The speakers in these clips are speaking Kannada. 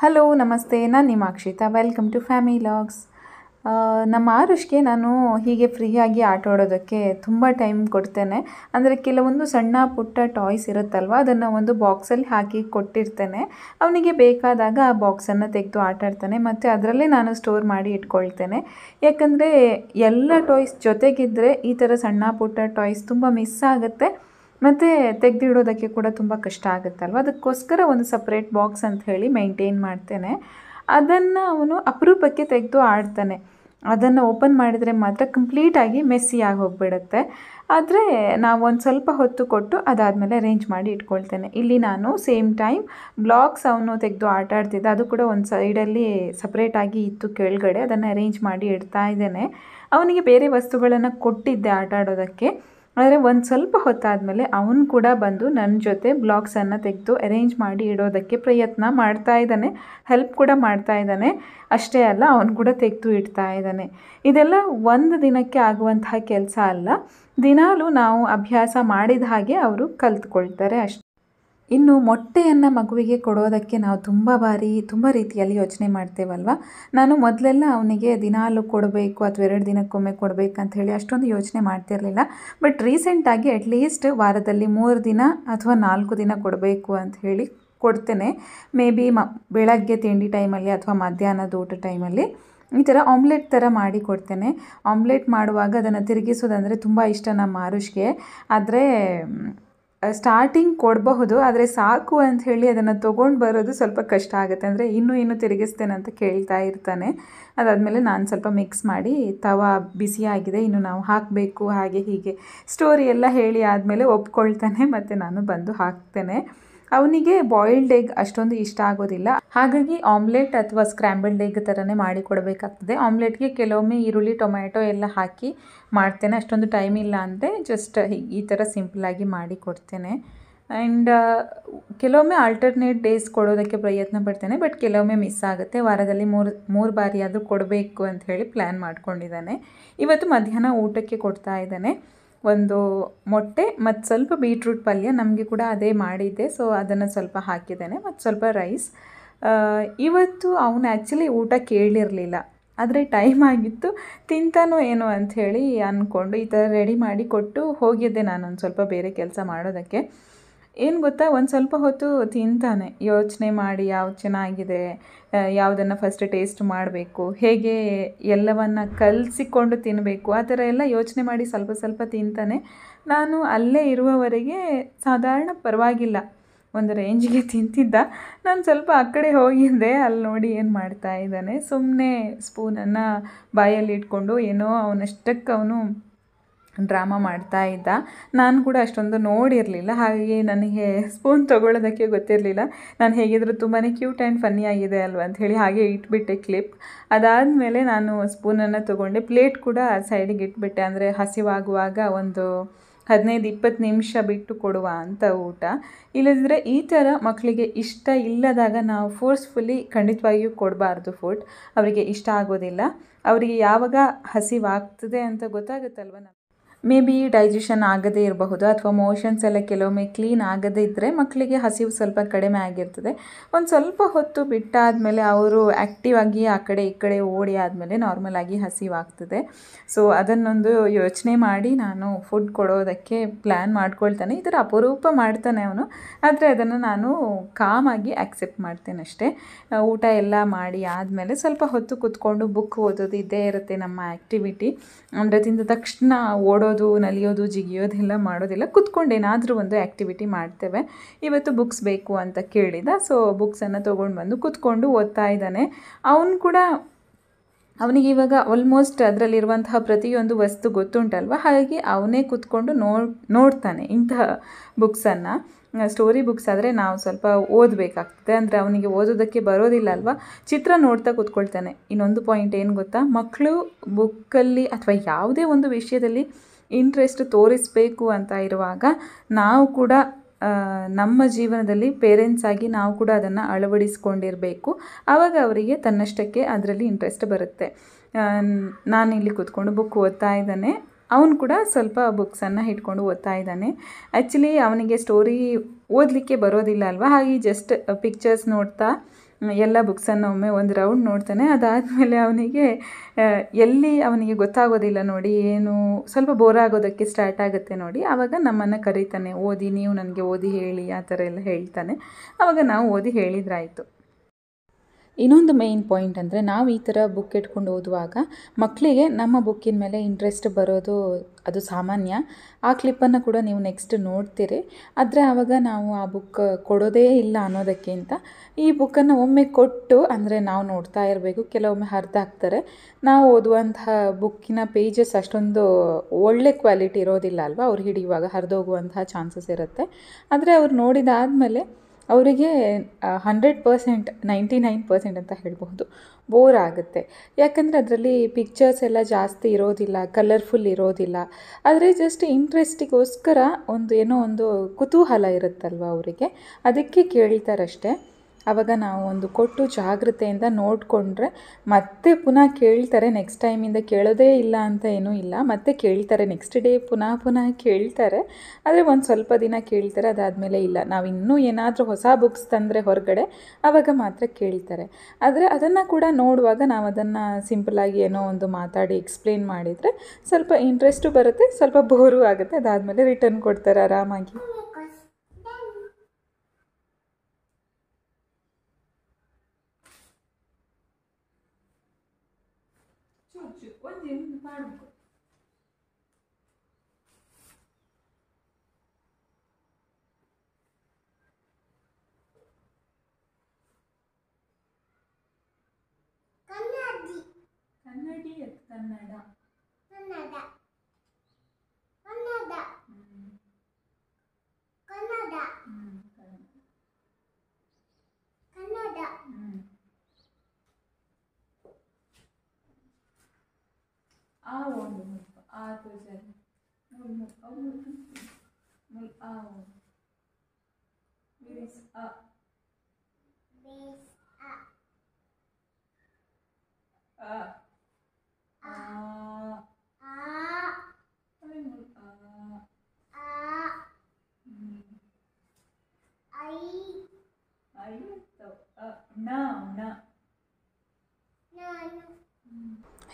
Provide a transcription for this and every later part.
ಹಲೋ ನಮಸ್ತೆ, ನಾನು ನಿಮ್ಮ Akshita. Welcome to family logs. ನಮ್ಮ ಆರುಷ್ಗೆ ನಾನು ಹೀಗೆ ಫ್ರೀಯಾಗಿ ಆಟ ಆಡೋದಕ್ಕೆ ತುಂಬ ಟೈಮ್ ಕೊಡ್ತೇನೆ. ಅಂದರೆ ಕೆಲವೊಂದು ಸಣ್ಣ ಪುಟ್ಟ ಟಾಯ್ಸ್ ಇರುತ್ತಲ್ವ, ಅದನ್ನು ಒಂದು ಬಾಕ್ಸಲ್ಲಿ ಹಾಕಿ ಕೊಟ್ಟಿರ್ತೇನೆ. ಅವನಿಗೆ ಬೇಕಾದಾಗ ಆ ಬಾಕ್ಸನ್ನು ತೆಗೆದು ಆಟ ಆಡ್ತಾನೆ ಮತ್ತು ಅದರಲ್ಲೇ ನಾನು ಸ್ಟೋರ್ ಮಾಡಿ ಇಟ್ಕೊಳ್ತೇನೆ. ಯಾಕಂದರೆ ಎಲ್ಲ ಟಾಯ್ಸ್ ಜೊತೆಗಿದ್ದರೆ ಈ ಥರ ಸಣ್ಣ ಪುಟ್ಟ ಟಾಯ್ಸ್ ತುಂಬ ಮಿಸ್ ಆಗುತ್ತೆ ಮತ್ತು ತೆಗೆದಿಡೋದಕ್ಕೆ ಕೂಡ ತುಂಬ ಕಷ್ಟ ಆಗುತ್ತಲ್ವ. ಅದಕ್ಕೋಸ್ಕರ ಒಂದು ಸಪ್ರೇಟ್ ಬಾಕ್ಸ್ ಅಂತ ಹೇಳಿ ಮೇಂಟೈನ್ ಮಾಡ್ತೇನೆ. ಅದನ್ನು ಅವನು ಅಪರೂಪಕ್ಕೆ ತೆಗೆದು ಆಡ್ತಾನೆ. ಅದನ್ನು ಓಪನ್ ಮಾಡಿದರೆ ಮಾತ್ರ ಕಂಪ್ಲೀಟಾಗಿ ಮೆಸ್ಸಿಯಾಗಿ ಹೋಗಿಬಿಡುತ್ತೆ. ಆದರೆ ನಾವು ಒಂದು ಸ್ವಲ್ಪ ಹೊತ್ತು ಕೊಟ್ಟು ಅದಾದಮೇಲೆ ಅರೇಂಜ್ ಮಾಡಿ ಇಟ್ಕೊಳ್ತೇನೆ. ಇಲ್ಲಿ ನಾನು ಸೇಮ್ ಟೈಮ್ ಬ್ಲಾಕ್ಸ್ ಅವನು ತೆಗೆದು ಆಟ ಆಡ್ತಿದ್ದ, ಅದು ಕೂಡ ಒಂದು ಸೈಡಲ್ಲಿ ಸಪ್ರೇಟಾಗಿ ಇತ್ತು ಕೆಳಗಡೆ, ಅದನ್ನು ಅರೇಂಜ್ ಮಾಡಿ ಇಡ್ತಾ ಇದ್ದೇನೆ. ಅವನಿಗೆ ಬೇರೆ ವಸ್ತುಗಳನ್ನು ಕೊಟ್ಟಿದ್ದೆ ಆಟ ಆಡೋದಕ್ಕೆ. ಆದರೆ ಒಂದು ಸ್ವಲ್ಪ ಹೊತ್ತಾದಮೇಲೆ ಅವನು ಕೂಡ ಬಂದು ನನ್ನ ಜೊತೆ ಬ್ಲಾಕ್ಸನ್ನು ತೆಗೆದು ಅರೇಂಜ್ ಮಾಡಿ ಇಡೋದಕ್ಕೆ ಪ್ರಯತ್ನ ಮಾಡ್ತಾ ಇದ್ದಾನೆ, ಹೆಲ್ಪ್ ಕೂಡ ಮಾಡ್ತಾ ಇದ್ದಾನೆ. ಅಷ್ಟೇ ಅಲ್ಲ, ಅವನು ಕೂಡ ತೆಗೆದು ಇಡ್ತಾ ಇದ್ದಾನೆ. ಇದೆಲ್ಲ ಒಂದು ದಿನಕ್ಕೆ ಆಗುವಂತಹ ಕೆಲಸ ಅಲ್ಲ, ದಿನಾಲೂ ನಾವು ಅಭ್ಯಾಸ ಮಾಡಿದ ಹಾಗೆ ಅವರು ಕಲ್ತ್ಕೊಳ್ತಾರೆ ಅಷ್ಟೇ. ಇನ್ನು ಮೊಟ್ಟೆಯನ್ನು ಮಗುವಿಗೆ ಕೊಡೋದಕ್ಕೆ ನಾವು ತುಂಬ ರೀತಿಯಲ್ಲಿ ಯೋಚನೆ ಮಾಡ್ತೇವಲ್ವ. ನಾನು ಮೊದಲೆಲ್ಲ ಅವನಿಗೆ ದಿನಾಲೂ ಕೊಡಬೇಕು ಅಥವಾ 2 ದಿನಕ್ಕೊಮ್ಮೆ ಕೊಡಬೇಕಂತ ಹೇಳಿ ಅಷ್ಟೊಂದು ಯೋಚನೆ ಮಾಡ್ತಿರಲಿಲ್ಲ. ಬಟ್ ರೀಸೆಂಟಾಗಿ ಅಟ್ಲೀಸ್ಟ್ ವಾರದಲ್ಲಿ 3 ದಿನ ಅಥವಾ 4 ದಿನ ಕೊಡಬೇಕು ಅಂತ ಹೇಳಿ ಕೊಡ್ತೇನೆ. ಮೇ ಬಿ ಬೆಳಗ್ಗೆ ತಿಂಡಿ ಟೈಮಲ್ಲಿ ಅಥವಾ ಮಧ್ಯಾಹ್ನದ ಊಟ ಟೈಮಲ್ಲಿ ಈ ಥರ ಆಮ್ಲೆಟ್ ಥರ ಮಾಡಿ ಕೊಡ್ತೇನೆ. ಆಮ್ಲೆಟ್ ಮಾಡುವಾಗ ಅದನ್ನು ತಿರುಗಿಸೋದಂದರೆ ತುಂಬ ಇಷ್ಟ ನಮ್ಮ ಆರುಷ್ಗೆ. ಆದರೆ ಸ್ಟಾರ್ಟಿಂಗ್ ಕೊಡಬಹುದು, ಆದರೆ ಸಾಕು ಅಂತ ಹೇಳಿ ಅದನ್ನು ತೊಗೊಂಡು ಬರೋದು ಸ್ವಲ್ಪ ಕಷ್ಟ ಆಗುತ್ತೆ. ಅಂದರೆ ಇನ್ನೂ ತಿರುಗಿಸ್ತೇನೆ ಅಂತ ಕೇಳ್ತಾ ಇರ್ತಾನೆ. ಅದಾದಮೇಲೆ ನಾನು ಸ್ವಲ್ಪ ಮಿಕ್ಸ್ ಮಾಡಿ, ತವಾ ಬಿಸಿಯಾಗಿದೆ, ಇನ್ನು ನಾವು ಹಾಕಬೇಕು, ಹಾಗೆ ಹೀಗೆ ಸ್ಟೋರಿ ಎಲ್ಲ ಹೇಳಿ ಆದಮೇಲೆ ಒಪ್ಕೊಳ್ತಾನೆ ಮತ್ತು ನಾನು ಬಂದು ಹಾಕ್ತೇನೆ. ಅವನಿಗೆ ಬಾಯ್ಲ್ಡ್ ಎಗ್ ಅಷ್ಟೊಂದು ಇಷ್ಟ ಆಗೋದಿಲ್ಲ, ಹಾಗಾಗಿ ಆಮ್ಲೆಟ್ ಅಥವಾ ಸ್ಕ್ರ್ಯಾಂಬಲ್ಡ್ ಎಗ್ ಥರನೇ ಮಾಡಿ ಕೊಡಬೇಕಾಗ್ತದೆ. ಆಮ್ಲೆಟ್ಗೆ ಕೆಲವೊಮ್ಮೆ ಈರುಳ್ಳಿ ಟೊಮ್ಯಾಟೊ ಎಲ್ಲ ಹಾಕಿ ಮಾಡ್ತೇನೆ. ಅಷ್ಟೊಂದು ಟೈಮ್ ಇಲ್ಲ ಅಂದರೆ ಜಸ್ಟ್ ಈ ಥರ ಸಿಂಪಲ್ಲಾಗಿ ಮಾಡಿ ಕೊಡ್ತೇನೆ. ಆ್ಯಂಡ್ ಕೆಲವೊಮ್ಮೆ ಆಲ್ಟರ್ನೇಟ್ ಡೇಸ್ ಕೊಡೋದಕ್ಕೆ ಪ್ರಯತ್ನ ಪಡ್ತೇನೆ, ಬಟ್ ಕೆಲವೊಮ್ಮೆ ಮಿಸ್ ಆಗುತ್ತೆ. ವಾರದಲ್ಲಿ ಮೂರು ಬಾರಿ ಆದರೂ ಕೊಡಬೇಕು ಅಂತ ಹೇಳಿ ಪ್ಲ್ಯಾನ್ ಮಾಡ್ಕೊಂಡಿದ್ದಾನೆ. ಇವತ್ತು ಮಧ್ಯಾಹ್ನ ಊಟಕ್ಕೆ ಕೊಡ್ತಾ ಇದ್ದಾನೆ ಒಂದು ಮೊಟ್ಟೆ ಮತ್ತು ಸ್ವಲ್ಪ ಬೀಟ್ರೂಟ್ ಪಲ್ಯ. ನಮಗೆ ಕೂಡ ಅದೇ ಮಾಡಿದ್ದೆ, ಸೊ ಅದನ್ನು ಸ್ವಲ್ಪ ಹಾಕಿದ್ದೇನೆ ಮತ್ತು ಸ್ವಲ್ಪ ರೈಸ್. ಇವತ್ತು ಅವನು ಆ್ಯಕ್ಚುಲಿ ಊಟ ಕೇಳಿರಲಿಲ್ಲ, ಆದರೆ ಟೈಮ್ ಆಗಿತ್ತು, ತಿಂತಾನೋ ಏನೋ ಅಂಥೇಳಿ ಅಂದ್ಕೊಂಡು ಈ ಥರ ರೆಡಿ ಮಾಡಿ ಕೊಟ್ಟು ಹೋಗಿದ್ದೆ ನಾನೊಂದು ಸ್ವಲ್ಪ ಬೇರೆ ಕೆಲಸ ಮಾಡೋದಕ್ಕೆ. ಏನು ಗೊತ್ತಾ, ಒಂದು ಸ್ವಲ್ಪ ಹೊತ್ತು ತಿಂತಾನೆ, ಯೋಚನೆ ಮಾಡಿ ಯಾವ್ದು ಚೆನ್ನಾಗಿದೆ, ಯಾವುದನ್ನು ಫಸ್ಟ್ ಟೇಸ್ಟ್ ಮಾಡಬೇಕು, ಹೇಗೆ ಎಲ್ಲವನ್ನು ಕಲಸಿಕೊಂಡು ತಿನ್ನಬೇಕು, ಆ ಥರ ಎಲ್ಲ ಯೋಚನೆ ಮಾಡಿ ಸ್ವಲ್ಪ ತಿಂತಾನೆ. ನಾನು ಅಲ್ಲೇ ಇರುವವರೆಗೆ ಸಾಧಾರಣ ಪರವಾಗಿಲ್ಲ, ಒಂದು ರೇಂಜಿಗೆ ತಿಂತಿದ್ದ. ನಾನು ಸ್ವಲ್ಪ ಆ ಕಡೆ ಹೋಗಿದ್ದೆ, ಅಲ್ಲಿ ನೋಡಿ ಏನು ಮಾಡ್ತಾ ಇದ್ದಾನೆ, ಸುಮ್ಮನೆ ಸ್ಪೂನನ್ನು ಬಾಯಲ್ಲಿ ಇಟ್ಕೊಂಡು ಏನೋ ಅವನಷ್ಟಕ್ಕೆ ಅವನು ಡ್ರಾಮಾ ಮಾಡ್ತಾ ಇದ್ದ. ನಾನು ಕೂಡ ಅಷ್ಟೊಂದು ನೋಡಿರಲಿಲ್ಲ, ಹಾಗೆ ನನಗೆ ಸ್ಪೂನ್ ತೊಗೊಳ್ಳೋದಕ್ಕೆ ಗೊತ್ತಿರಲಿಲ್ಲ. ನಾನು ಹೇಗಿದ್ದರೂ ತುಂಬಾ ಕ್ಯೂಟ್ ಆ್ಯಂಡ್ ಫನ್ನಿ ಆಗಿದೆ ಅಲ್ವ ಅಂಥೇಳಿ ಹಾಗೆ ಇಟ್ಬಿಟ್ಟೆ ಕ್ಲಿಪ್. ಅದಾದಮೇಲೆ ನಾನು ಸ್ಪೂನನ್ನು ತೊಗೊಂಡೆ, ಪ್ಲೇಟ್ ಕೂಡ ಸೈಡಿಗೆ ಇಟ್ಬಿಟ್ಟೆ. ಅಂದರೆ ಹಸಿವಾಗುವಾಗ ಒಂದು 15-20 ನಿಮಿಷ ಬಿಟ್ಟು ಕೊಡುವ ಅಂತ ಊಟ. ಇಲ್ಲದಿದ್ದರೆ ಈ ಥರ ಮಕ್ಕಳಿಗೆ ಇಷ್ಟ ಇಲ್ಲದಾಗ ನಾವು ಫೋರ್ಸ್ಫುಲಿ ಖಂಡಿತವಾಗಿಯೂ ಕೊಡಬಾರ್ದು ಫುಡ್. ಅವರಿಗೆ ಇಷ್ಟ ಆಗೋದಿಲ್ಲ. ಅವರಿಗೆ ಯಾವಾಗ ಹಸಿವಾಗ್ತದೆ ಅಂತ ಗೊತ್ತಾಗುತ್ತಲ್ವ, ಮೇ ಬಿ ಡೈಜೆಷನ್ ಆಗದೇ ಇರಬಹುದು ಅಥವಾ ಮೋಷನ್ಸ್ ಎಲ್ಲ ಕೆಲವೊಮ್ಮೆ ಕ್ಲೀನ್ ಆಗದೇ ಇದ್ದರೆ ಮಕ್ಕಳಿಗೆ ಹಸಿವು ಸ್ವಲ್ಪ ಕಡಿಮೆ ಆಗಿರ್ತದೆ. ಒಂದು ಸ್ವಲ್ಪ ಹೊತ್ತು ಬಿಟ್ಟಾದಮೇಲೆ ಅವರು ಆ್ಯಕ್ಟಿವ್ ಆಗಿ ಆ ಕಡೆ ಈ ಕಡೆ ಓಡಿ ಆದಮೇಲೆ ನಾರ್ಮಲಾಗಿ ಹಸಿವಾಗ್ತದೆ. ಸೊ ಅದನ್ನೊಂದು ಯೋಚನೆ ಮಾಡಿ ನಾನು ಫುಡ್ ಕೊಡೋದಕ್ಕೆ ಪ್ಲ್ಯಾನ್ ಮಾಡ್ಕೊಳ್ತಾನೆ. ಈ ಥರ ಅಪರೂಪ ಮಾಡ್ತಾನೆ ಅವನು, ಆದರೆ ಅದನ್ನು ನಾನು ಕಾಮಾಗಿ ಆಕ್ಸೆಪ್ಟ್ ಮಾಡ್ತೇನೆ ಅಷ್ಟೇ. ಊಟ ಎಲ್ಲ ಮಾಡಿ ಆದಮೇಲೆ ಸ್ವಲ್ಪ ಹೊತ್ತು ಕೂತ್ಕೊಂಡು ಬುಕ್ ಓದೋದು ಇದ್ದೇ ಇರುತ್ತೆ ನಮ್ಮ ಆ್ಯಕ್ಟಿವಿಟಿ. ಅಂದರೆ ತಿಂದ ತಕ್ಷಣ ಓಡೋದು, ನಲಿಯೋದು, ಜಿಗಿಯೋದೆಲ್ಲ ಮಾಡೋದಿಲ್ಲ, ಕೂತ್ಕೊಂಡು ಏನಾದರೂ ಒಂದು ಆ್ಯಕ್ಟಿವಿಟಿ ಮಾಡ್ತೇವೆ. ಇವತ್ತು ಬುಕ್ಸ್ ಬೇಕು ಅಂತ ಕೇಳಿದ, ಸೊ ಬುಕ್ಸನ್ನು ತೊಗೊಂಡು ಬಂದು ಕೂತ್ಕೊಂಡು ಓದ್ತಾ ಇದ್ದಾನೆ. ಅವನು ಕೂಡ, ಅವನಿಗೆ ಇವಾಗ ಆಲ್ಮೋಸ್ಟ್ ಅದರಲ್ಲಿರುವಂತಹ ಪ್ರತಿಯೊಂದು ವಸ್ತು ಗೊತ್ತುಂಟಲ್ವ, ಹಾಗಾಗಿ ಅವನೇ ಕೂತ್ಕೊಂಡು ನೋಡ್ತಾನೆ ಇಂತಹ ಬುಕ್ಸನ್ನು. ಸ್ಟೋರಿ ಬುಕ್ಸ್ ಆದರೆ ನಾವು ಸ್ವಲ್ಪ ಓದಬೇಕಾಗ್ತದೆ, ಅಂದರೆ ಅವನಿಗೆ ಓದೋದಕ್ಕೆ ಬರೋದಿಲ್ಲ ಅಲ್ವಾ, ಚಿತ್ರ ನೋಡ್ತಾ ಕೂತ್ಕೊಳ್ತಾನೆ. ಇನ್ನೊಂದು ಪಾಯಿಂಟ್ ಏನು ಗೊತ್ತಾ, ಮಕ್ಕಳು ಬುಕ್ಕಲ್ಲಿ ಅಥವಾ ಯಾವುದೇ ಒಂದು ವಿಷಯದಲ್ಲಿ ಇಂಟ್ರೆಸ್ಟ್ ತೋರಿಸಬೇಕು ಅಂತ ಇರುವಾಗ ನಾವು ಕೂಡ ನಮ್ಮ ಜೀವನದಲ್ಲಿ ಪೇರೆಂಟ್ಸ್ ಆಗಿ ನಾವು ಕೂಡ ಅದನ್ನು ಅಳವಡಿಸ್ಕೊಂಡಿರಬೇಕು. ಆವಾಗ ಅವರಿಗೆ ತನ್ನಷ್ಟಕ್ಕೆ ಅದರಲ್ಲಿ ಇಂಟ್ರೆಸ್ಟ್ ಬರುತ್ತೆ. ನಾನಿಲ್ಲಿ ಕೂತ್ಕೊಂಡು ಬುಕ್ ಓದ್ತಾ ಇದ್ದಾನೆ, ಅವನು ಕೂಡ ಸ್ವಲ್ಪ ಬುಕ್ಸನ್ನು ಇಟ್ಕೊಂಡು ಓದ್ತಾ ಇದ್ದಾನೆ. ಆ್ಯಕ್ಚುಲಿ ಅವನಿಗೆ ಸ್ಟೋರಿ ಓದಲಿಕ್ಕೆ ಬರೋದಿಲ್ಲ ಅಲ್ವಾ, ಹಾಗೆ ಜಸ್ಟ್ ಪಿಕ್ಚರ್ಸ್ ನೋಡ್ತಾ ಎಲ್ಲ ಬುಕ್ಸನ್ನು ಒಮ್ಮೆ ಒಂದು ರೌಂಡ್ ನೋಡ್ತಾನೆ. ಅದಾದಮೇಲೆ ಎಲ್ಲಿ ಅವನಿಗೆ ಗೊತ್ತಾಗೋದಿಲ್ಲ ನೋಡಿ, ಏನು ಸ್ವಲ್ಪ ಬೋರ್ ಆಗೋದಕ್ಕೆ ಸ್ಟಾರ್ಟ್ ಆಗುತ್ತೆ ನೋಡಿ, ಆವಾಗ ನಮ್ಮನ್ನು ಕರೀತಾನೆ, ಓದಿ, ನೀವು ನನಗೆ ಓದಿ ಹೇಳಿ, ಆ ಥರ ಎಲ್ಲ ಹೇಳ್ತಾನೆ. ಆವಾಗ ನಾವು ಓದಿ ಹೇಳಿದ್ರಾಯಿತು. ಇನ್ನೊಂದು ಮೇಯ್ನ್ ಪಾಯಿಂಟ್ ಅಂದರೆ, ನಾವು ಈ ಥರ ಬುಕ್ ಇಟ್ಕೊಂಡು ಓದುವಾಗ ಮಕ್ಕಳಿಗೆ ನಮ್ಮ ಬುಕ್ಕಿನ ಮೇಲೆ ಇಂಟ್ರೆಸ್ಟ್ ಬರೋದು ಅದು ಸಾಮಾನ್ಯ. ಆ ಕ್ಲಿಪ್ಪನ್ನು ಕೂಡ ನೀವು ನೆಕ್ಸ್ಟ್ ನೋಡ್ತೀರಿ. ಆದರೆ ಆವಾಗ ನಾವು ಆ ಬುಕ್ ಕೊಡೋದೇ ಇಲ್ಲ ಅನ್ನೋದಕ್ಕಿಂತ ಈ ಬುಕ್ಕನ್ನು ಒಮ್ಮೆ ಕೊಟ್ಟು, ಅಂದರೆ ನಾವು ನೋಡ್ತಾ ಇರಬೇಕು, ಕೆಲವೊಮ್ಮೆ ಹರಿದಾಕ್ತಾರೆ. ನಾವು ಓದುವಂತಹ ಬುಕ್ಕಿನ ಪೇಜಸ್ ಅಷ್ಟೊಂದು ಒಳ್ಳೆ ಕ್ವಾಲಿಟಿ ಇರೋದಿಲ್ಲ ಅಲ್ವಾ, ಅವ್ರು ಹಿಡಿಯುವಾಗ ಹರಿದೋಗುವಂತಹ ಚಾನ್ಸಸ್ ಇರುತ್ತೆ. ಆದರೆ ಅವ್ರು ನೋಡಿದಾದಮೇಲೆ ಅವರಿಗೆ 100%, 99% ಅಂತ ಹೇಳ್ಬಹುದು, ಬೋರ್ ಆಗುತ್ತೆ. ಯಾಕಂದರೆ ಅದರಲ್ಲಿ ಪಿಕ್ಚರ್ಸ್ ಎಲ್ಲ ಜಾಸ್ತಿ ಇರೋದಿಲ್ಲ, ಕಲರ್ಫುಲ್ ಇರೋದಿಲ್ಲ. ಆದರೆ ಜಸ್ಟ್ ಇಂಟ್ರೆಸ್ಟಿಗೋಸ್ಕರ ಏನೋ ಒಂದು ಕುತೂಹಲ ಇರುತ್ತಲ್ವ ಅವರಿಗೆ, ಅದಕ್ಕೆ ಕೇಳ್ತಾರಷ್ಟೇ. ಆವಾಗ ನಾವು ಒಂದು ಕೊಟ್ಟು ಜಾಗ್ರತೆಯಿಂದ ನೋಡಿಕೊಂಡ್ರೆ ಮತ್ತೆ ಪುನಃ ಕೇಳ್ತಾರೆ. ನೆಕ್ಸ್ಟ್ ಟೈಮಿಂದ ಕೇಳೋದೇ ಇಲ್ಲ ಅಂತ ಏನೂ ಇಲ್ಲ, ಮತ್ತೆ ಕೇಳ್ತಾರೆ. ನೆಕ್ಸ್ಟ್ ಡೇ ಪುನಃ ಕೇಳ್ತಾರೆ. ಆದರೆ ಒಂದು ಸ್ವಲ್ಪ ದಿನ ಕೇಳ್ತಾರೆ, ಅದಾದಮೇಲೆ ಇಲ್ಲ. ನಾವು ಇನ್ನೂ ಏನಾದರೂ ಹೊಸ ಬುಕ್ಸ್ ತಂದರೆ ಹೊರಗಡೆ, ಆವಾಗ ಮಾತ್ರ ಕೇಳ್ತಾರೆ. ಆದರೆ ಅದನ್ನು ಕೂಡ ನೋಡುವಾಗ ನಾವು ಅದನ್ನು ಸಿಂಪಲಾಗಿ ಏನೋ ಒಂದು ಮಾತಾಡಿ ಎಕ್ಸ್ಪ್ಲೇನ್ ಮಾಡಿದರೆ ಸ್ವಲ್ಪ ಇಂಟ್ರೆಸ್ಟು ಬರುತ್ತೆ, ಸ್ವಲ್ಪ ಬೋರು ಆಗುತ್ತೆ. ಅದಾದಮೇಲೆ ರಿಟರ್ನ್ ಕೊಡ್ತಾರೆ ಆರಾಮಾಗಿ.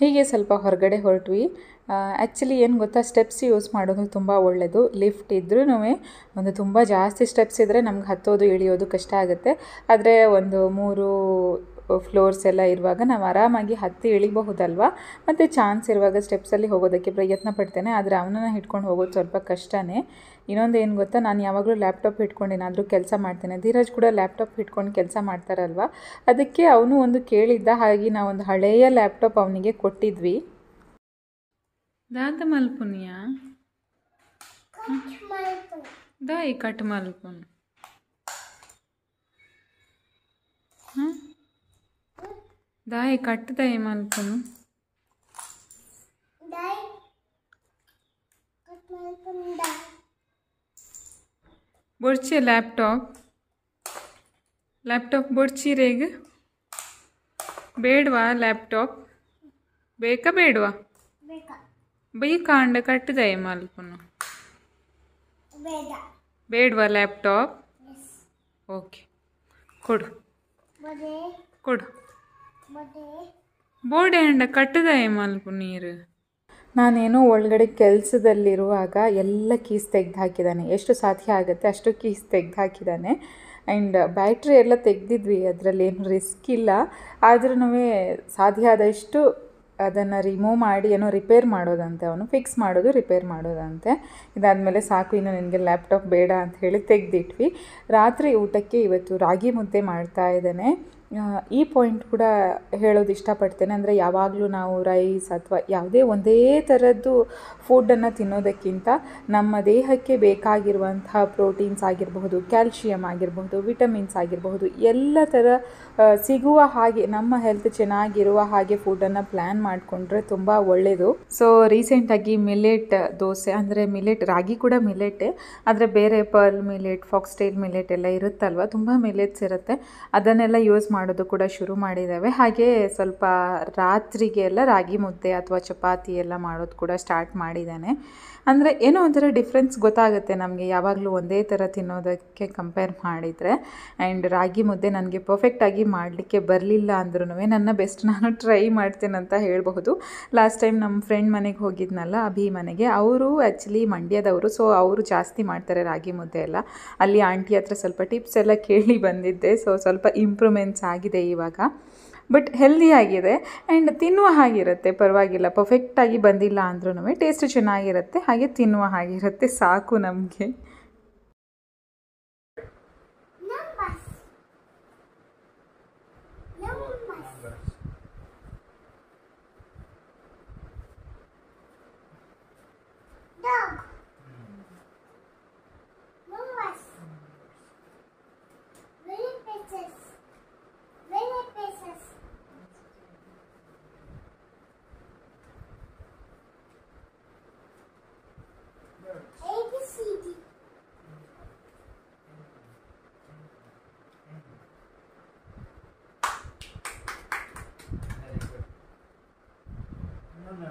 ಹೀಗೆ ಸ್ವಲ್ಪ ಹೊರಗಡೆ ಹೊರಟ್ವಿ. ಆ್ಯಕ್ಚುಲಿ ಏನು ಗೊತ್ತಾ, ಸ್ಟೆಪ್ಸ್ ಯೂಸ್ ಮಾಡೋದು ತುಂಬ ಒಳ್ಳೆಯದು. ಲಿಫ್ಟ್ ಇದ್ರೂ ಒಂದು ತುಂಬ ಜಾಸ್ತಿ ಸ್ಟೆಪ್ಸ್ ಇದ್ದರೆ ನಮ್ಗೆ ಹತ್ತೋದು ಇಳಿಯೋದು ಕಷ್ಟ ಆಗುತ್ತೆ. ಆದರೆ ಒಂದು 3 ಫ್ಲೋರ್ಸ್ ಎಲ್ಲ ಇರುವಾಗ ನಾವು ಆರಾಮಾಗಿ ಹತ್ತಿ ಇಳಿಬಹುದಲ್ವ. ಮತ್ತು ಚಾನ್ಸ್ ಇರುವಾಗ ಸ್ಟೆಪ್ಸಲ್ಲಿ ಹೋಗೋದಕ್ಕೆ ಪ್ರಯತ್ನ ಪಡ್ತೇನೆ. ಆದರೆ ಅವನನ್ನು ಹಿಡ್ಕೊಂಡು ಹೋಗೋದು ಸ್ವಲ್ಪ ಕಷ್ಟನೇ. ಇನ್ನೊಂದು ಏನು ಗೊತ್ತಾ, ನಾನು ಯಾವಾಗಲೂ ಲ್ಯಾಪ್ಟಾಪ್ ಹಿಡ್ಕೊಂಡು ಏನಾದರೂ ಕೆಲಸ ಮಾಡ್ತೇನೆ. ಧೀರಜ್ ಕೂಡ ಲ್ಯಾಪ್ಟಾಪ್ ಹಿಡ್ಕೊಂಡು ಕೆಲಸ ಮಾಡ್ತಾರಲ್ವ, ಅದಕ್ಕೆ ಅವನು ಒಂದು ಕೇಳಿದ್ದ. ಹಾಗೆ ನಾವೊಂದು ಹಳೆಯ ಲ್ಯಾಪ್ಟಾಪ್ ಅವನಿಗೆ ಕೊಟ್ಟಿದ್ವಿ. ದಾದ ಮಲ್ಪುನಿಯ ದಾಯಿ ಕಟ್ ಮಲ್ಪುನ್ ದಾಯಿ ಕಟ್ ದಾಯಿ ಮಲ್ಪುನು बोर्चे लैपटॉप बोर्ची रेग बेडवा लैपटॉप बेका बेडवा बेका अंड कट्टदे मल्पनु बेडवा लैपटॉप ओके कोडु कोडु ಬೋರ್ಡೆ ಅಂಡ ಕಟ್ಟದ ಮಲ್ಪು ನೀರು. ನಾನೇನೋ ಒಳಗಡೆ ಕೆಲಸದಲ್ಲಿರುವಾಗ ಎಲ್ಲ ಕೀಸ್ ತೆಗೆದು ಹಾಕಿದ್ದಾನೆ. ಎಷ್ಟು ಸಾಧ್ಯ ಆಗುತ್ತೆ ಅಷ್ಟು ಕೀಸ್ ತೆಗೆದು ಹಾಕಿದ್ದಾನೆ. ಆ್ಯಂಡ್ ಬ್ಯಾಟ್ರಿ ಎಲ್ಲ ತೆಗೆದಿದ್ವಿ, ಅದರಲ್ಲಿ ಏನು ರಿಸ್ಕ್ ಇಲ್ಲ. ಆದ್ರೂ ಸಾಧ್ಯ ಆದಷ್ಟು ಅದನ್ನು ರಿಮೂವ್ ಮಾಡಿ ಏನೋ ರಿಪೇರ್ ಮಾಡೋದಂತೆ, ಅವನು ಫಿಕ್ಸ್ ಮಾಡೋದು ರಿಪೇರ್ ಮಾಡೋದಂತೆ. ಇದಾದಮೇಲೆ ಸಾಕು, ಇನ್ನು ನಿನಗೆ ಲ್ಯಾಪ್ಟಾಪ್ ಬೇಡ ಅಂತ ಹೇಳಿ ತೆಗೆದಿಟ್ವಿ. ರಾತ್ರಿ ಊಟಕ್ಕೆ ಇವತ್ತು ರಾಗಿ ಮುದ್ದೆ ಮಾಡ್ತಾ ಇದ್ದಾನೆ. ಈ ಪಾಯಿಂಟ್ ಕೂಡ ಹೇಳೋದು ಇಷ್ಟಪಡ್ತೇನೆ. ಅಂದರೆ ಯಾವಾಗಲೂ ನಾವು ರೈಸ್ ಅಥವಾ ಯಾವುದೇ ಒಂದೇ ಥರದ್ದು ಫುಡ್ಡನ್ನು ತಿನ್ನೋದಕ್ಕಿಂತ ನಮ್ಮ ದೇಹಕ್ಕೆ ಬೇಕಾಗಿರುವಂತಹ ಪ್ರೋಟೀನ್ಸ್ ಆಗಿರಬಹುದು, ಕ್ಯಾಲ್ಶಿಯಮ್ ಆಗಿರಬಹುದು, ವಿಟಮಿನ್ಸ್ ಆಗಿರಬಹುದು, ಎಲ್ಲ ಥರ ಸಿಗುವ ಹಾಗೆ ನಮ್ಮ ಹೆಲ್ತ್ ಚೆನ್ನಾಗಿರುವ ಹಾಗೆ ಫುಡ್ಡನ್ನು ಪ್ಲ್ಯಾನ್ ಮಾಡಿಕೊಂಡ್ರೆ ತುಂಬ ಒಳ್ಳೆಯದು. ಸೊ ರೀಸೆಂಟಾಗಿ ಮಿಲೆಟ್ ದೋಸೆ, ಅಂದರೆ ಮಿಲೆಟ್ ರಾಗಿ ಕೂಡ ಮಿಲೆಟೇ, ಆದರೆ ಬೇರೆ ಪರ್ಲ್ ಮಿಲೆಟ್, ಫಾಕ್ಸ್ಟೈಲ್ ಮಿಲೆಟ್ ಎಲ್ಲ ಇರುತ್ತಲ್ವ, ತುಂಬ ಮಿಲೆಟ್ಸ್ ಇರುತ್ತೆ, ಅದನ್ನೆಲ್ಲ ಯೂಸ್ ಮಾಡೋದು ಕೂಡ ಶುರು ಮಾಡಿದ್ದೇವೆ. ಹಾಗೆ ಸ್ವಲ್ಪ ರಾತ್ರಿಗೆ ಎಲ್ಲ ರಾಗಿ ಮುದ್ದೆ ಅಥವಾ ಚಪಾತಿ ಎಲ್ಲ ಮಾಡೋದು ಕೂಡ ಸ್ಟಾರ್ಟ್ ಮಾಡಿದ್ದಾನೆ. ಅಂದರೆ ಏನೋ ಒಂಥರ ಡಿಫ್ರೆನ್ಸ್ ಗೊತ್ತಾಗುತ್ತೆ ನಮಗೆ ಯಾವಾಗಲೂ ಒಂದೇ ಥರ ತಿನ್ನೋದಕ್ಕೆ ಕಂಪೇರ್ ಮಾಡಿದರೆ. ಆ್ಯಂಡ್ ರಾಗಿ ಮುದ್ದೆ ನನಗೆ ಪರ್ಫೆಕ್ಟಾಗಿ ಮಾಡಲಿಕ್ಕೆ ಬರಲಿಲ್ಲ ಅಂದ್ರೂ ನನ್ನ ಬೆಸ್ಟ್ ನಾನು ಟ್ರೈ ಮಾಡ್ತೇನಂತ ಹೇಳಬಹುದು. ಲಾಸ್ಟ್ ಟೈಮ್ ನಮ್ಮ ಫ್ರೆಂಡ್ ಮನೆಗೆ ಹೋಗಿದ್ನಲ್ಲ, ಅಭಿ ಮನೆಗೆ, ಅವರು ಆ್ಯಕ್ಚುಲಿ ಮಂಡ್ಯದವರು. ಸೊ ಅವರು ಜಾಸ್ತಿ ಮಾಡ್ತಾರೆ ರಾಗಿ ಮುದ್ದೆ ಎಲ್ಲ. ಅಲ್ಲಿ ಆಂಟಿ ಹತ್ರ ಸ್ವಲ್ಪ ಟಿಪ್ಸ್ ಎಲ್ಲ ಕೇಳಿ ಬಂದಿದ್ದೆ. ಸೊ ಸ್ವಲ್ಪ ಇಂಪ್ರೂವ್ಮೆಂಟ್ಸ್ ಆಗಿದೆ ಇವಾಗ. ಬಟ್ ಹೆಲ್ದಿಯಾಗಿದೆ ಆ್ಯಂಡ್ ತಿನ್ನುವ ಹಾಗಿರುತ್ತೆ, ಪರವಾಗಿಲ್ಲ. ಪರ್ಫೆಕ್ಟಾಗಿ ಬಂದಿಲ್ಲ ಅಂದ್ರೂ ಟೇಸ್ಟ್ ಚೆನ್ನಾಗಿರುತ್ತೆ, ಹಾಗೆ ತಿನ್ನುವ ಹಾಗಿರುತ್ತೆ, ಸಾಕು ನಮಗೆ. No.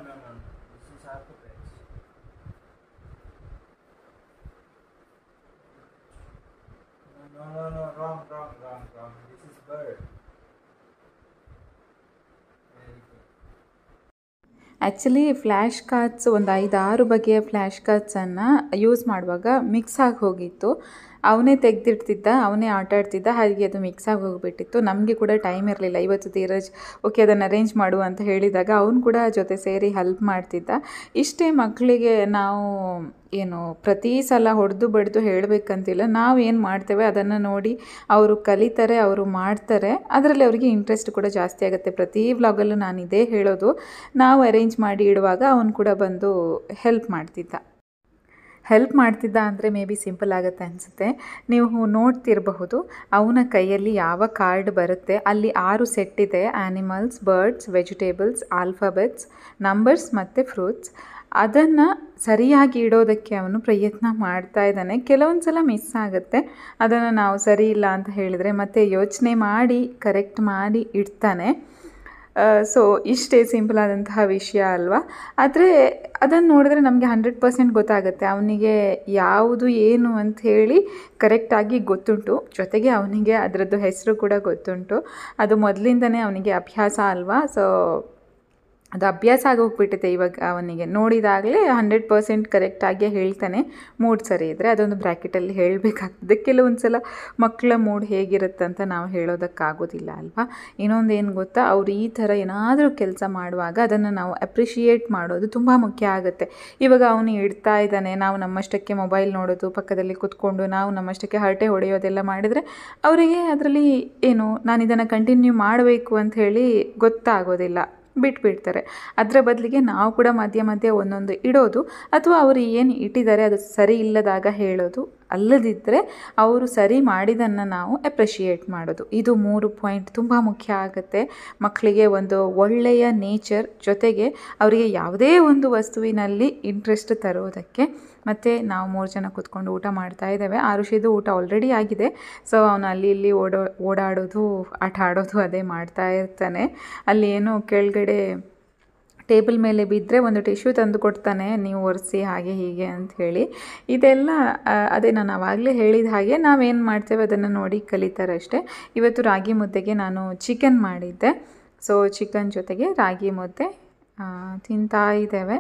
This is alphabets. No. Wrong. This is bird. Very good. Actually flash cards ಒಂದು 5-6 ಬಗೆಯ ಫ್ಲ್ಯಾಶ್ ಕಾರ್ಡ್ಸನ್ನು ಯೂಸ್ ಮಾಡುವಾಗ ಮಿಕ್ಸ್ ಆಗಿ ಹೋಗಿತ್ತು. ಅವನೇ ತೆಗೆದಿಡ್ತಿದ್ದ, ಅವನೇ ಆಟ ಆಡ್ತಿದ್ದ, ಹಾಗೆ ಅದು ಮಿಕ್ಸ್ ಆಗಿ ಹೋಗಿಬಿಟ್ಟಿತ್ತು. ನಮಗೆ ಕೂಡ ಟೈಮ್ ಇರಲಿಲ್ಲ. ಇವತ್ತು ಧೀರಜ್ ಓಕೆ ಅದನ್ನು ಅರೇಂಜ್ ಮಾಡು ಅಂತ ಹೇಳಿದಾಗ ಅವನು ಕೂಡ ಜೊತೆ ಸೇರಿ ಹೆಲ್ಪ್ ಮಾಡ್ತಿದ್ದ. ಇಷ್ಟೇ, ಮಕ್ಕಳಿಗೆ ನಾವು ಏನು ಪ್ರತಿ ಸಲ ಹೊಡೆದು ಬಡಿದು ಹೇಳಬೇಕಂತಿಲ್ಲ. ನಾವು ಏನು ಮಾಡ್ತೇವೆ ಅದನ್ನು ನೋಡಿ ಅವರು ಕಲಿತಾರೆ, ಅವರು ಮಾಡ್ತಾರೆ. ಅದರಲ್ಲಿ ಅವರಿಗೆ ಇಂಟ್ರೆಸ್ಟ್ ಕೂಡ ಜಾಸ್ತಿ ಆಗುತ್ತೆ. ಪ್ರತಿ ವ್ಲಾಗಲ್ಲೂ ನಾನು ಇದೇ ಹೇಳೋದು, ನಾವು ಅರೇಂಜ್ ಮಾಡಿ ಇಡುವಾಗ ಅವನು ಕೂಡ ಬಂದು ಹೆಲ್ಪ್ ಮಾಡ್ತಿದ್ದ ಅಂದರೆ ಮೇ ಬಿ ಸಿಂಪಲ್ ಆಗುತ್ತೆ ಅನಿಸುತ್ತೆ. ನೀವು ನೋಡ್ತಿರಬಹುದು ಅವನ ಕೈಯಲ್ಲಿ ಯಾವ ಕಾರ್ಡ್ ಬರುತ್ತೆ, ಅಲ್ಲಿ 6 ಸೆಟ್ ಇದೆ. Animals, birds, vegetables, alphabets, numbers ಮತ್ತು ಫ್ರೂಟ್ಸ್. ಅದನ್ನು ಸರಿಯಾಗಿ ಇಡೋದಕ್ಕೆ ಅವನು ಪ್ರಯತ್ನ ಮಾಡ್ತಾ ಇದ್ದಾನೆ. ಕೆಲವೊಂದು ಸಲ ಮಿಸ್ ಆಗುತ್ತೆ. ಅದನ್ನು ನಾವು ಸರಿ ಇಲ್ಲ ಅಂತ ಹೇಳಿದರೆ ಮತ್ತೆ ಯೋಚನೆ ಮಾಡಿ ಕರೆಕ್ಟ್ ಮಾಡಿ ಇಡ್ತಾನೆ. ಸೊ ಇಷ್ಟೇ ಸಿಂಪಲ್ ಆದಂತಹ ವಿಷಯ ಅಲ್ವಾ. ಆದರೆ ಅದನ್ನು ನೋಡಿದ್ರೆ ನಮಗೆ 100% ಗೊತ್ತಾಗುತ್ತೆ ಅವನಿಗೆ ಯಾವುದು ಏನು ಅಂತ ಹೇಳಿ ಕರೆಕ್ಟಾಗಿ ಗೊತ್ತುಂಟು. ಜೊತೆಗೆ ಅವನಿಗೆ ಅದರದ್ದು ಹೆಸರು ಕೂಡ ಗೊತ್ತುಂಟು. ಅದು ಮೊದಲಿಂದನೇ ಅವನಿಗೆ ಅಭ್ಯಾಸ ಅಲ್ವಾ. ಸೊ ಅದು ಅಭ್ಯಾಸ ಆಗೋಗ್ಬಿಟ್ಟಿದೆ ಇವಾಗ. ಅವನಿಗೆ ನೋಡಿದಾಗಲೇ 100% ಕರೆಕ್ಟಾಗಿಯೇ ಹೇಳ್ತಾನೆ. ಮೂಡ್ ಸರಿ ಇದ್ದರೆ ಅದೊಂದು ಬ್ರ್ಯಾಕೆಟಲ್ಲಿ ಹೇಳಬೇಕಾಗ್ತದೆ. ಕೆಲವೊಂದು ಸಲ ಮಕ್ಕಳ ಮೂಡ್ ಹೇಗಿರುತ್ತಂತ ನಾವು ಹೇಳೋದಕ್ಕಾಗೋದಿಲ್ಲ ಅಲ್ವಾ. ಇನ್ನೊಂದು ಏನು ಗೊತ್ತಾ, ಅವರು ಈ ಥರ ಏನಾದರೂ ಕೆಲಸ ಮಾಡುವಾಗ ಅದನ್ನು ನಾವು ಅಪ್ರಿಷಿಯೇಟ್ ಮಾಡೋದು ತುಂಬ ಮುಖ್ಯ ಆಗುತ್ತೆ. ಇವಾಗ ಅವನು ಇಡ್ತಾ ಇದ್ದಾನೆ, ನಾವು ನಮ್ಮಷ್ಟಕ್ಕೆ ಮೊಬೈಲ್ ನೋಡೋದು, ಪಕ್ಕದಲ್ಲಿ ಕೂತ್ಕೊಂಡು ನಾವು ನಮ್ಮಷ್ಟಕ್ಕೆ ಹರಟೆ ಹೊಡೆಯೋದೆಲ್ಲ ಮಾಡಿದರೆ ಅವರಿಗೆ ಅದರಲ್ಲಿ ಏನು ನಾನು ಇದನ್ನು ಕಂಟಿನ್ಯೂ ಮಾಡಬೇಕು ಅಂತ ಹೇಳಿ ಗೊತ್ತಾಗೋದಿಲ್ಲ, ಬಿಟ್ಬಿಡ್ತಾರೆ. ಅದರ ಬದಲಿಗೆ ನಾವು ಕೂಡ ಮಧ್ಯೆ ಒಂದೊಂದು ಇಡೋದು, ಅಥವಾ ಅವರು ಏನು ಇಟ್ಟಿದ್ದಾರೆ ಅದು ಸರಿ ಇಲ್ಲದಾಗ ಹೇಳೋದು. ಅಲ್ಲದಿದ್ದರೆ ಅವರು ಸರಿ ಮಾಡಿದ್ದನ್ನು ನಾವು ಅಪ್ರಿಷಿಯೇಟ್ ಮಾಡೋದು. ಇದು 3 ಪಾಯಿಂಟ್ ತುಂಬ ಮುಖ್ಯ ಆಗುತ್ತೆ ಮಕ್ಕಳಿಗೆ. ಒಂದು ಒಳ್ಳೆಯ ನೇಚರ್, ಜೊತೆಗೆ ಅವರಿಗೆ ಯಾವುದೇ ಒಂದು ವಸ್ತುವಿನಲ್ಲಿ ಇಂಟ್ರೆಸ್ಟ್ ತರೋದಕ್ಕೆ. ಮತ್ತು ನಾವು 3 ಜನ ಕೂತ್ಕೊಂಡು ಊಟ ಮಾಡ್ತಾ ಇದ್ದೇವೆ. ಆರುಷಿದು ಊಟ ಆಲ್ರೆಡಿ ಆಗಿದೆ. ಸೊ ಅವನು ಅಲ್ಲಿ ಇಲ್ಲಿ ಓಡಾಡೋದು, ಆಟ ಆಡೋದು ಅದೇ ಮಾಡ್ತಾ ಇರ್ತಾನೆ. ಅಲ್ಲಿ ಏನು ಕೆಳಗಡೆ ಟೇಬಲ್ ಮೇಲೆ ಬಿದ್ದರೆ ಒಂದು ಟಿಶ್ಯೂ ತಂದು ಕೊಡ್ತಾನೆ, ನೀವು ಒರೆಸಿ ಹಾಗೆ ಹೀಗೆ ಅಂತ ಹೇಳಿ. ಇದೆಲ್ಲ ಅದೇ ನಾನು ಆವಾಗಲೇ ಹೇಳಿದ ಹಾಗೆ ನಾವೇನು ಮಾಡ್ತೇವೆ ಅದನ್ನು ನೋಡಿ ಕಲಿತಾರೆ ಅಷ್ಟೇ. ಇವತ್ತು ರಾಗಿ ಮುದ್ದೆಗೆ ನಾನು ಚಿಕನ್ ಮಾಡಿದ್ದೆ. ಸೊ ಚಿಕನ್ ಜೊತೆಗೆ ರಾಗಿ ಮುದ್ದೆ ತಿಂತಾ ಇದ್ದೇವೆ.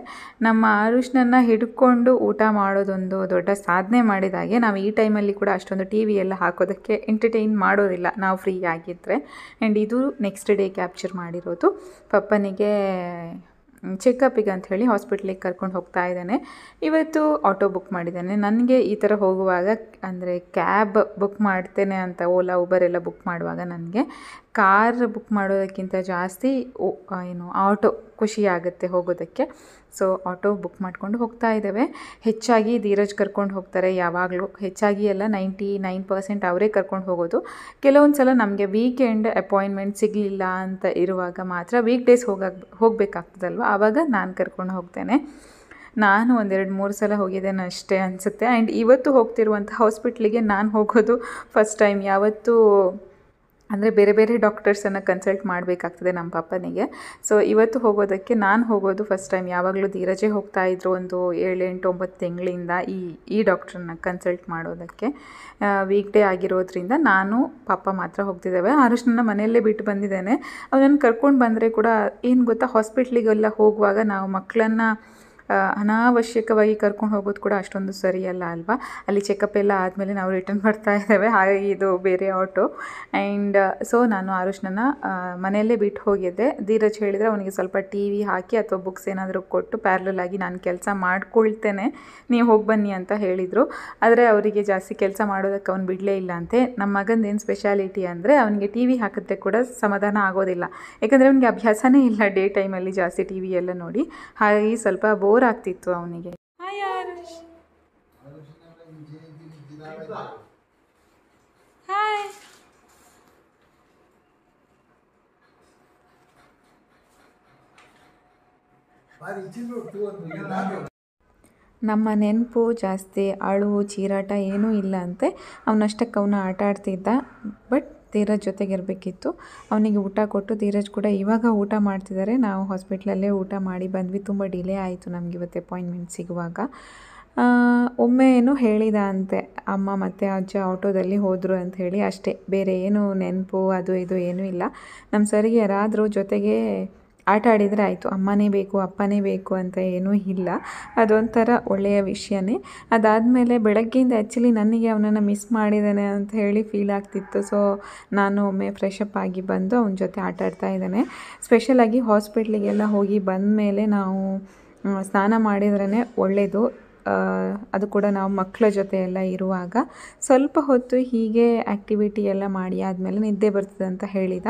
ನಮ್ಮ ಆರುಷ್ನನ್ನು ಹಿಡ್ಕೊಂಡು ಊಟ ಮಾಡೋದೊಂದು ದೊಡ್ಡ ಸಾಧನೆ ಮಾಡಿದಾಗೆ. ನಾವು ಈ ಟೈಮಲ್ಲಿ ಕೂಡ ಅಷ್ಟೊಂದು ಟಿ ವಿ ಎಲ್ಲ ಹಾಕೋದಕ್ಕೆ ಎಂಟರ್ಟೈನ್ ಮಾಡೋದಿಲ್ಲ ನಾವು ಫ್ರೀ ಆಗಿದ್ದರೆ. ಆ್ಯಂಡ್ ಇದು ನೆಕ್ಸ್ಟ್ ಡೇ ಕ್ಯಾಪ್ಚರ್ ಮಾಡಿರೋದು. ಪಪ್ಪನಿಗೆ ಚೆಕಪ್ಪಿಗೆ ಅಂತ ಹೇಳಿ ಹಾಸ್ಪಿಟ್ಲಿಗೆ ಕರ್ಕೊಂಡು ಹೋಗ್ತಾ ಇದ್ದಾನೆ. ಇವತ್ತು ಆಟೋ ಬುಕ್ ಮಾಡಿದ್ದಾನೆ. ನನಗೆ ಈ ಥರ ಹೋಗುವಾಗ ಅಂದರೆ ಕ್ಯಾಬ್ ಬುಕ್ ಮಾಡ್ತೇನೆ ಅಂತ ಓಲಾ ಉಬರ್ ಎಲ್ಲ ಬುಕ್ ಮಾಡುವಾಗ ನನಗೆ ಕಾರ್ ಬುಕ್ ಮಾಡೋದಕ್ಕಿಂತ ಜಾಸ್ತಿ ಆಟೋ ಖುಷಿಯಾಗುತ್ತೆ ಹೋಗೋದಕ್ಕೆ. ಸೊ ಆಟೋ ಬುಕ್ ಮಾಡಿಕೊಂಡು ಹೋಗ್ತಾ ಇದ್ದೇವೆ. ಹೆಚ್ಚಾಗಿ ಧೀರಜ್ ಕರ್ಕೊಂಡು ಹೋಗ್ತಾರೆ ಯಾವಾಗಲೂ. ಹೆಚ್ಚಾಗಿ ಎಲ್ಲ 99% ಅವರೇ ಕರ್ಕೊಂಡು ಹೋಗೋದು. ಕೆಲವೊಂದು ಸಲ ನಮಗೆ ವೀಕೆಂಡ್ ಅಪಾಯಿಂಟ್ಮೆಂಟ್ ಸಿಗಲಿಲ್ಲ ಅಂತ ಇರುವಾಗ ಮಾತ್ರ, ವೀಕ್ ಡೇಸ್ ಹೋಗಬೇಕಾಗ್ತದಲ್ವ, ಆವಾಗ ನಾನು ಕರ್ಕೊಂಡು ಹೋಗ್ತೇನೆ. ನಾನು 1-2-3 ಸಲ ಹೋಗಿದ್ದೇನೆ ಅಷ್ಟೇ ಅನಿಸುತ್ತೆ. ಆ್ಯಂಡ್ ಇವತ್ತು ಹೋಗ್ತಿರುವಂಥ ಹಾಸ್ಪಿಟ್ಲಿಗೆ ನಾನು ಹೋಗೋದು ಫಸ್ಟ್ ಟೈಮ್. ಯಾವತ್ತೂ ಅಂದರೆ ಬೇರೆ ಬೇರೆ ಡಾಕ್ಟರ್ಸನ್ನು ಕನ್ಸಲ್ಟ್ ಮಾಡಬೇಕಾಗ್ತದೆ ನಮ್ಮ ಪಾಪನಿಗೆ. ಸೊ ಇವತ್ತು ಹೋಗೋದಕ್ಕೆ ನಾನು ಹೋಗೋದು ಫಸ್ಟ್ ಟೈಮ್. ಯಾವಾಗಲೂ ಧೀರಜೇ ಹೋಗ್ತಾಯಿದ್ರು ಒಂದು 7-8-9 ತಿಂಗಳಿಂದ ಈ ಡಾಕ್ಟ್ರನ್ನ ಕನ್ಸಲ್ಟ್ ಮಾಡೋದಕ್ಕೆ. ವೀಕ್ ಡೇ ಆಗಿರೋದ್ರಿಂದ ನಾನು ಪಾಪ ಮಾತ್ರ ಹೋಗ್ತಿದ್ದೇವೆ. ಆರುಷ್ನ ಮನೆಯಲ್ಲೇ ಬಿಟ್ಟು ಬಂದಿದ್ದೇನೆ. ಅವನನ್ನು ಕರ್ಕೊಂಡು ಬಂದರೆ ಕೂಡ ಏನು ಗೊತ್ತಾ, ಹಾಸ್ಪಿಟ್ಲಿಗೆಲ್ಲ ಹೋಗುವಾಗ ನಾವು ಮಕ್ಕಳನ್ನು ಅನಾವಶ್ಯಕವಾಗಿ ಕರ್ಕೊಂಡು ಹೋಗೋದು ಕೂಡ ಅಷ್ಟೊಂದು ಸರಿಯಲ್ಲ ಅಲ್ವಾ. ಅಲ್ಲಿ ಚೆಕಪ್ ಎಲ್ಲ ಆದಮೇಲೆ ನಾವು ರಿಟರ್ನ್ ಬರ್ತಾ ಇದ್ದೇವೆ. ಹಾಗೆ ಇದು ಬೇರೆ ಆಟೋ. ಆ್ಯಂಡ್ ಸೊ ನಾನು ಆರುಷ್ನನ್ನ ಮನೆಯಲ್ಲೇ ಬಿಟ್ಟು ಹೋಗಿದ್ದೆ. ಧೀರಜ್ ಹೇಳಿದರೆ ಅವನಿಗೆ ಸ್ವಲ್ಪ ಟಿ ವಿ ಹಾಕಿ ಅಥವಾ ಬುಕ್ಸ್ ಏನಾದರೂ ಕೊಟ್ಟು ಪ್ಯಾರಲಲ್ ಆಗಿ ನಾನು ಕೆಲಸ ಮಾಡ್ಕೊಳ್ತೇನೆ, ನೀವು ಹೋಗಿ ಬನ್ನಿ ಅಂತ ಹೇಳಿದರು. ಆದರೆ ಅವರಿಗೆ ಜಾಸ್ತಿ ಕೆಲಸ ಮಾಡೋದಕ್ಕೆ ಅವ್ನು ಬಿಡಲೇ ಇಲ್ಲ ಅಂತೆ. ನಮ್ಮ ಮಗಂದು ಏನು ಸ್ಪೆಷಾಲಿಟಿ ಅಂದರೆ ಅವನಿಗೆ ಟಿ ವಿ ಹಾಕಿದ್ರೆ ಕೂಡ ಸಮಾಧಾನ ಆಗೋದಿಲ್ಲ. ಯಾಕಂದರೆ ಅವನಿಗೆ ಅಭ್ಯಾಸನೇ ಇಲ್ಲ ಡೇ ಟೈಮಲ್ಲಿ ಜಾಸ್ತಿ ಟಿ ವಿ ಎಲ್ಲ ನೋಡಿ. ಹಾಗಾಗಿ ಸ್ವಲ್ಪ ಬೋರ್ ಆಗ್ತಿತ್ತು ಅವನಿಗೆ. ಹಾಯ್ ಆರುಷ್. ಹಾಯ್. ನಮ್ಮ ನೆನಪು ಜಾಸ್ತಿ ಅಳು ಚೀರಾಟ ಏನೂ ಇಲ್ಲ ಅಂತೆ. ಅವನಷ್ಟಕ್ಕೆ ಅವನು ಆಟ ಆಡ್ತಿದ್ದ. ಬಟ್ ಧೀರಜ್ ಜೊತೆಗಿರಬೇಕಿತ್ತು. ಅವನಿಗೆ ಊಟ ಕೊಟ್ಟು ಧೀರಜ್ ಕೂಡ ಇವಾಗ ಊಟ ಮಾಡ್ತಿದ್ದಾರೆ. ನಾವು ಹಾಸ್ಪಿಟ್ಲಲ್ಲೇ ಊಟ ಮಾಡಿ ಬಂದ್ವಿ. ತುಂಬ ಡಿಲೇ ಆಯಿತು ನಮಗೆ ಇವತ್ತು ಅಪಾಯಿಂಟ್ಮೆಂಟ್ ಸಿಗುವಾಗ. ಒಮ್ಮೆ ಏನೋ ಹೇಳಿದ ಅಂತೆ, ಅಮ್ಮ ಮತ್ತು ಅಜ್ಜ ಆಟೋದಲ್ಲಿ ಹೋದರು ಅಂತ ಹೇಳಿ, ಅಷ್ಟೇ. ಬೇರೆ ಏನು ನೆನಪು ಅದು ಇದು ಏನೂ ಇಲ್ಲ. ನಮ್ಮ ಸರಿಗೆ ಯಾರಾದರೂ ಜೊತೆಗೆ ಆಟ ಆಡಿದರೆ ಆಯಿತು. ಅಮ್ಮನೇ ಬೇಕು ಅಪ್ಪನೇ ಬೇಕು ಅಂತ ಏನೂ ಇಲ್ಲ. ಅದೊಂಥರ ಒಳ್ಳೆಯ ವಿಷಯನೇ. ಅದಾದಮೇಲೆ ಬೆಳಗ್ಗೆಯಿಂದ ಆ್ಯಕ್ಚುಲಿ ನನಗೆ ಅವನನ್ನು ಮಿಸ್ ಮಾಡಿದ್ದಾನೆ ಅಂತ ಹೇಳಿ ಫೀಲ್ ಆಗ್ತಿತ್ತು. ಸೊ ನಾನು ಒಮ್ಮೆ ಫ್ರೆಶ್ ಅಪ್ ಆಗಿ ಬಂದು ಅವನ ಜೊತೆ ಆಟ ಆಡ್ತಾ ಇದ್ದಾನೆ. ಸ್ಪೆಷಲಾಗಿ ಹಾಸ್ಪಿಟ್ಲಿಗೆಲ್ಲ ಹೋಗಿ ಬಂದ ಮೇಲೆ ನಾವು ಸ್ನಾನ ಮಾಡಿದ್ರೇ ಒಳ್ಳೆಯದು. ಅದು ಕೂಡ ನಾವು ಮಕ್ಕಳ ಜೊತೆ ಎಲ್ಲ ಇರುವಾಗ ಸ್ವಲ್ಪ ಹೊತ್ತು ಹೀಗೆ ಆ್ಯಕ್ಟಿವಿಟಿ ಎಲ್ಲ ಮಾಡಿ ಆದಮೇಲೆ ನಿದ್ದೆ ಬರ್ತದೆ ಅಂತ ಹೇಳಿದ.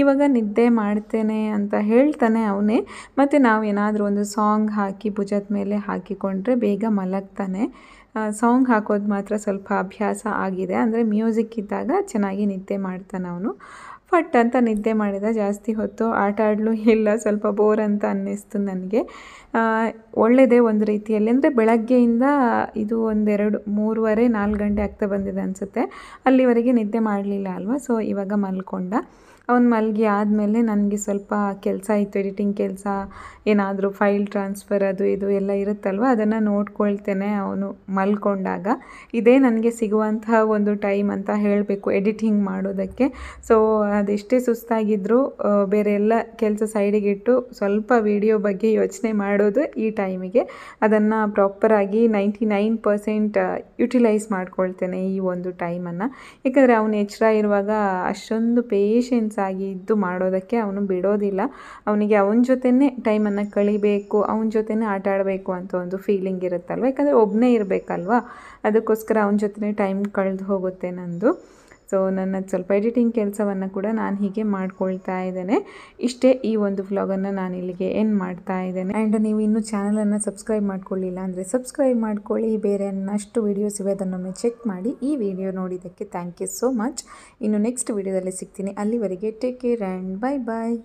ಇವಾಗ ನಿದ್ದೆ ಮಾಡ್ತೇನೆ ಅಂತ ಹೇಳ್ತಾನೆ ಅವನೇ. ಮತ್ತು ನಾವು ಏನಾದರೂ ಒಂದು ಸಾಂಗ್ ಹಾಕಿ ಭುಜದ ಮೇಲೆ ಹಾಕಿಕೊಂಡ್ರೆ ಬೇಗ ಮಲಗ್ತಾನೆ. ಸಾಂಗ್ ಹಾಕೋದು ಮಾತ್ರ ಸ್ವಲ್ಪ ಅಭ್ಯಾಸ ಆಗಿದೆ. ಅಂದರೆ ಮ್ಯೂಸಿಕ್ ಇದ್ದಾಗ ಚೆನ್ನಾಗಿ ನಿದ್ದೆ ಮಾಡ್ತಾನೆ ಅವನು. ಫಟ್ ಅಂತ ನಿದ್ದೆ ಮಾಡಿದ. ಜಾಸ್ತಿ ಹೊತ್ತು ಆಟ ಆಡಲೂ ಇಲ್ಲ. ಸ್ವಲ್ಪ ಬೋರ್ ಅಂತ ಅನ್ನಿಸ್ತು ನನಗೆ. ಒಳ್ಳೆಯದೇ ಒಂದು ರೀತಿಯಲ್ಲಿ. ಅಂದರೆ ಬೆಳಗ್ಗೆಯಿಂದ ಇದು 3:30-4 ಗಂಟೆ ಆಗ್ತಾ ಬಂದಿದೆ ಅನಿಸುತ್ತೆ. ಅಲ್ಲಿವರೆಗೆ ನಿದ್ದೆ ಮಾಡಲಿಲ್ಲ ಅಲ್ವಾ. ಸೊ ಇವಾಗ ಮಲ್ಕೊಂಡ. ಅವ್ನು ಮಲಗಿ ಆದಮೇಲೆ ನನಗೆ ಸ್ವಲ್ಪ ಕೆಲಸ ಇತ್ತು, ಎಡಿಟಿಂಗ್ ಕೆಲಸ, ಏನಾದರೂ ಫೈಲ್ ಟ್ರಾನ್ಸ್ಫರ್ ಅದು ಇದು ಎಲ್ಲ ಇರುತ್ತಲ್ವ, ಅದನ್ನು ನೋಡ್ಕೊಳ್ತೇನೆ ಅವನು ಮಲ್ಕೊಂಡಾಗ. ಇದೇ ನನಗೆ ಸಿಗುವಂತಹ ಒಂದು ಟೈಮ್ ಅಂತ ಹೇಳಬೇಕು ಎಡಿಟಿಂಗ್ ಮಾಡೋದಕ್ಕೆ. ಸೊ ಅದೆಷ್ಟೇ ಸುಸ್ತಾಗಿದ್ದರೂ ಬೇರೆ ಎಲ್ಲ ಕೆಲಸ ಸೈಡಿಗಿಟ್ಟು ಸ್ವಲ್ಪ ವಿಡಿಯೋ ಬಗ್ಗೆ ಯೋಚನೆ ಮಾಡೋದು ಈ ಟೈಮಿಗೆ. ಅದನ್ನು ಪ್ರಾಪರಾಗಿ 99% ಯುಟಿಲೈಸ್ ಮಾಡ್ಕೊಳ್ತೇನೆ ಈ ಒಂದು ಟೈಮನ್ನು. ಯಾಕಂದರೆ ಅವನು ಎಚ್ಚರ ಇರುವಾಗ ಅಷ್ಟೊಂದು ಪೇಷನ್ಸ್ ಆಗಿ ಇದ್ದು ಮಾಡೋದಕ್ಕೆ ಅವನು ಬಿಡೋದಿಲ್ಲ. ಅವನಿಗೆ ಅವನ ಜೊತೆನೇ ಟೈಮನ್ನು ಕಳಿಬೇಕು, ಅವನ ಜೊತೆನೇ ಆಟ ಆಡಬೇಕು ಅಂತ ಒಂದು ಫೀಲಿಂಗ್ ಇರುತ್ತಲ್ವ. ಯಾಕಂದರೆ ಒಬ್ಬನೇ ಇರಬೇಕಲ್ವ, ಅದಕ್ಕೋಸ್ಕರ ಅವನ ಜೊತೆನೇ ಟೈಮ್ ಕಳೆದು ಹೋಗುತ್ತೆ ನಂದು. ಸೊ ನನ್ನ ಸ್ವಲ್ಪ ಎಡಿಟಿಂಗ್ ಕೆಲಸವನ್ನು ಕೂಡ ನಾನು ಹೀಗೆ ಮಾಡ್ಕೊಳ್ತಾ ಇದ್ದೇನೆ. ಇಷ್ಟೇ ಈ ಒಂದು ವ್ಲಾಗನ್ನು ನಾನು ಇಲ್ಲಿಗೆ ಎಂಡ್ ಮಾಡ್ತಾ ಇದ್ದೇನೆ. ಆ್ಯಂಡ್ ನೀವು ಇನ್ನೂ ಚಾನಲನ್ನು ಸಬ್ಸ್ಕ್ರೈಬ್ ಮಾಡ್ಕೊಳ್ಳಿಲ್ಲ ಅಂದರೆ ಸಬ್ಸ್ಕ್ರೈಬ್ ಮಾಡ್ಕೊಳ್ಳಿ. ಬೇರೆ ಇನ್ನಷ್ಟು ವೀಡಿಯೋಸ್ ಇವೆ, ಅದನ್ನೊಮ್ಮೆ ಚೆಕ್ ಮಾಡಿ. ಈ ವಿಡಿಯೋ ನೋಡಿದ್ದಕ್ಕೆ ಥ್ಯಾಂಕ್ ಯು ಸೋ ಮಚ್. ಇನ್ನು ನೆಕ್ಸ್ಟ್ ವಿಡಿಯೋದಲ್ಲಿ ಸಿಗ್ತೀನಿ. ಅಲ್ಲಿವರೆಗೆ take care and bye bye.